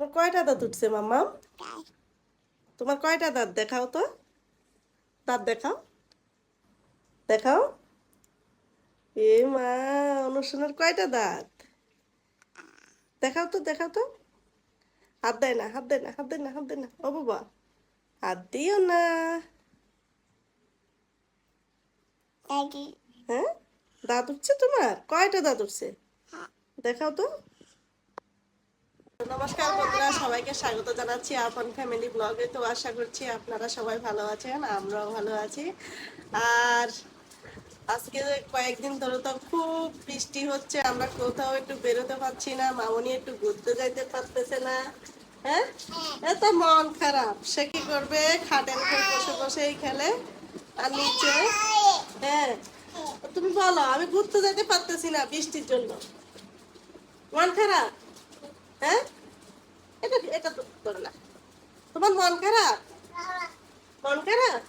তোমার কয়টা দাঁত উঠছে মাম্মা? তোমার কয়টা দাঁত দেখাও তো। দাঁত দেখাও, দেখাও। এ মা, অনুশোনার কয়টা দাঁত? দেখাও তো, দেখাও তো। হাত দেয় না, হাত দেয় না, হাত দেয় না, হাত দেয় না, ও বাবা, হাত দিও না। হ্যাঁ, দাঁত উঠছে তোমার? কয়টা দাঁত উঠছে দেখাও তো। নমস্কার বন্ধুরা, সবাইকে স্বাগত জানাচ্ছি আপন ফ্যামিলি ব্লগে। তো আশা করছি আপনারা সবাই ভালো আছেন, আমরাও ভালো আছি। আর আজকে কয়েকদিন ধরে তো খুব বৃষ্টি হচ্ছে, আমরা কোথাও একটু বেরোতে পারছি না, মামনি একটু ঘুরতে যাইতে পারতেছে না। হ্যাঁ, এত মন খারাপ। সে কি করবে, খাটের উপর বসে বসেই খেলে আর নিচে। হ্যাঁ, তুমি বলো, আমি ঘুরতে যাইতে পারতেছি না বৃষ্টির জন্য। মন খারাপ? হ্যাঁ, এটা এটা তো করো না। তোমার মন খারাপ? মন খারাপ?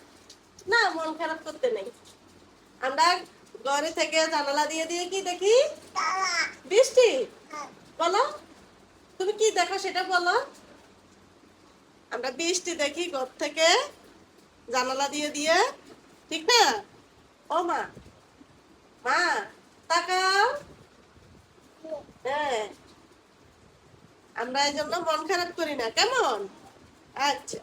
না, মন খারাপ করতে নেই। আমরা ঘরে থেকে জানালা দিয়ে দিয়ে কি দেখি? বৃষ্টি। বলো, তুমি কি দেখো সেটা বলো। আমরা বৃষ্টি দেখি ঘর থেকে, জানালা দিয়ে দিয়ে, ঠিক না? ও মা, মা তাকাও। হ্যাঁ, আমরা এই জন্য মন খারাপ করি না, কেমন? আচ্ছা,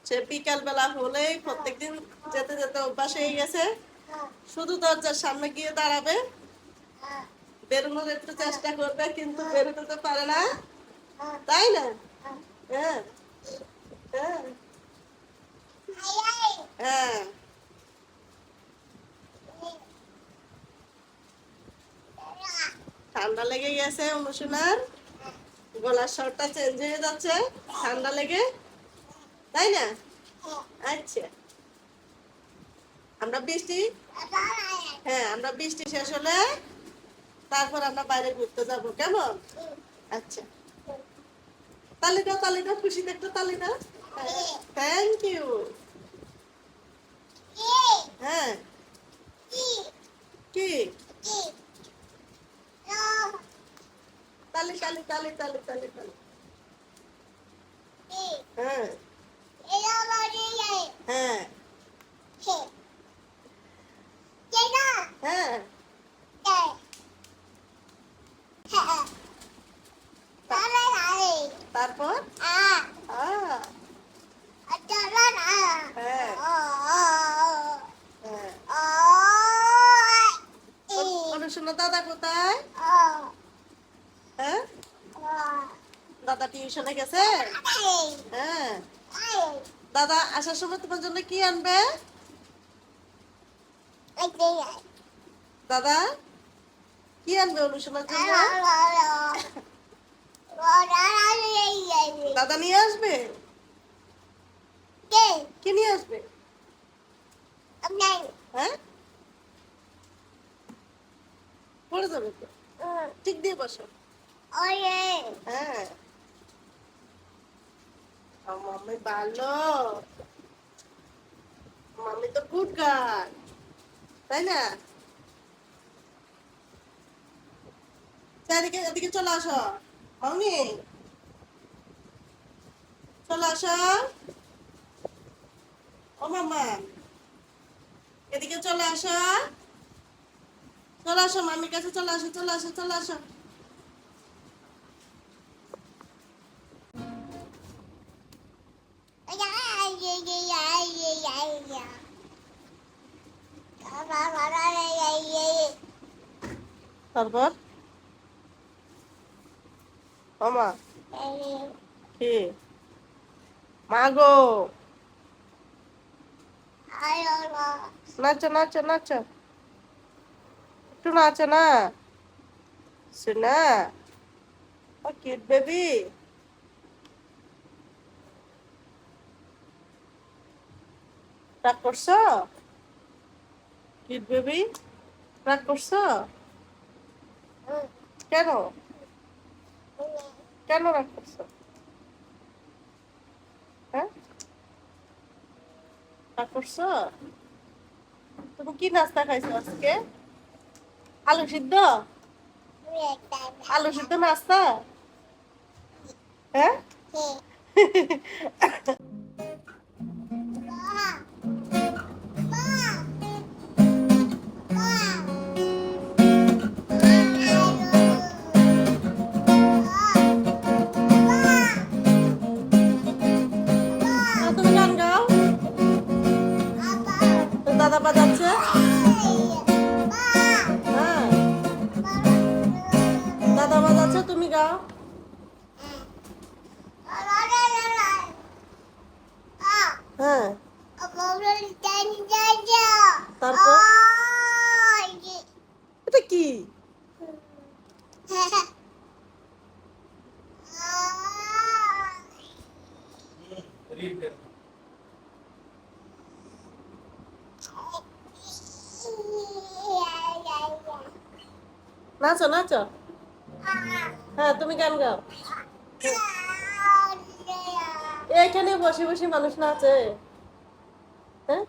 সে বিকাল বেলা হলেই প্রত্যেকদিন যেতে যেতে অভ্যাস হয়ে গেছে, শুধু দরজার সামনে গিয়ে দাঁড়াবে, বেরোনোর একটু চেষ্টা করবে, কিন্তু বেরোতে তো পারে না, তাই না? হ্যাঁ, হ্যাঁ, হ্যাঁ। ঠান্ডা লেগে গেছে অনুশোনার, গলার স্বরটা চেঞ্জ হয়ে যাচ্ছে ঠান্ডা লেগে, তাই না? আচ্ছা, আমরা বৃষ্টি, হ্যাঁ আমরা বৃষ্টি শেষ হলে তারপর আমরা বাইরে ঘুরতে যাব, কেমন? আচ্ছা, তালি দাও, তালি দাও, খুশিতে একটু তালি দাও। Thank you. হ্যাঁ, কি? তালি তালি তালি তালি তালি তালি। হ্যাঁ, হ্যাঁ, হ্যাঁ। তারপর হ্যাঁ, হ্যাঁ। অনুশোনা দাদা কোথায়? হ্যাঁ, দাদা টিউশনে গেছে। হ্যাঁ, দাদা আসার সময় তোমার জন্য কি আনবে? দাদা কি আনবে অনুশোনার জন্য? দাদা নিয়ে আসবে? কি নিয়ে আসবে? হ্যাঁ, পড়ে যাবে তো, ঠিক দিয়ে বসো। হ্যাঁ, মাম্মি ভালো, মাম্মি তো গুড গার্ল, তাই না? এদিকে এদিকে চলে আসো মাম্মি, চলে আসো। ও মাম্মা, এদিকে চলে আসো, চলে আসো মাম্মির কাছে, চলে আসো, চলে আসো, চলে আসো। তারপর মামা কি? মা গো, নাচো নাচো নাচো, একটু নাচো না শোনা। ও কিউট বেবি, রাগ করছো? কিউট বেবি, রাগ করছো? কেন? কেন রাগ করছো? হ্যাঁ, রাগ করছো? তুমি কি নাস্তা খাইছো আজকে? আলু সিদ্ধ? আলু সিদ্ধ নাস্তা? হ্যাঁ। তুমি গান গাও। দাদা বাজাচ্ছে। হ্যাঁ, দাদা বাজাচ্ছে, তুমি গাও। হ্যাঁ, তারপর এটা কি? নাচো নাচো। হ্যাঁ, তুমি গান গাও। এখানে বসে বসে মানুষ নাচে। হ্যাঁ,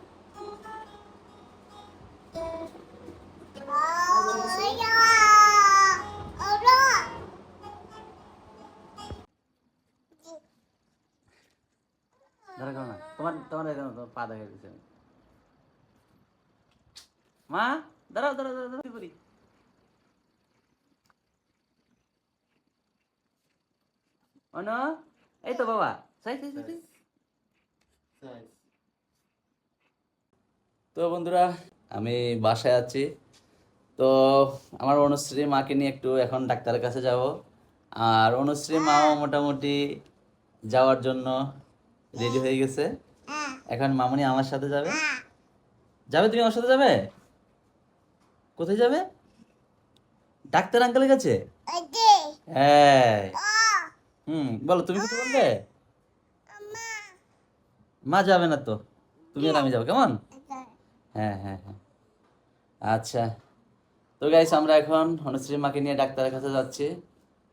ধরে করো না, তোমার তোমার এখানে তোমার পা দেখা দিচ্ছে। মা দাঁড়াও দাঁড়াও দাঁড়াও দাঁড়াও, কি করি? অন, এই তো বাবা, সাই সাই সাই সাই। তো বন্ধুরা, আমি বাসায় আছি। তো আমার অনুশ্রী মাকে নিয়ে একটু এখন ডাক্তারের কাছে যাব। আর অনুশ্রী মাও মোটামুটি যাওয়ার জন্য রেডি হয়ে গেছে। এখন মামুনি আমার সাথে যাবে। যাবে, তুমি আমার সাথে যাবে? কোথায় যাবে? ডাক্তার আঙ্কেলের কাছে? হ্যাঁ। বলো, তুমি কিছু বলবে? মা যাবে না তো, তুমি আর আমি যাবো, কেমন? হ্যাঁ হ্যাঁ হ্যাঁ। আচ্ছা, তো গাইস আমরা এখন অনুশ্রী মাকে নিয়ে ডাক্তারের কাছে যাচ্ছি।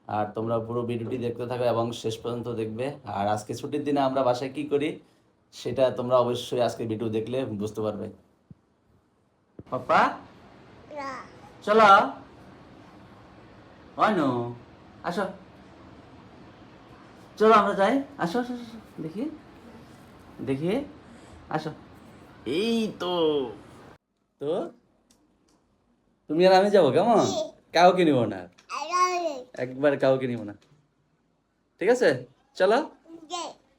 আর তোমরা পুরো ভিডিওটি দেখতে থাকো এবং শেষ পর্যন্ত দেখবে। আর আজকে ছুটির দিনে আমরা বাসায় কি করি সেটা তোমরা অবশ্যই আজকে ভিডিও দেখলে বুঝতে পারবে। পাপা চলো, অনু আসো, চলো আমরা যাই, আসো আসো আসো, দেখি দেখি, আসো। এই তো, তো তুমি আর আমি যাবো, কেমন? কাউকে নিব না, একবার কাউকে নিব না, ঠিক আছে? চলো,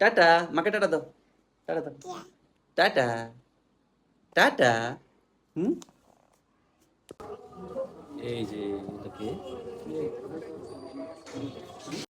টাটা, মাকে টাটা দাও, টাটা দাও, টাটা, টাটা। হুম, এই যে এটাকে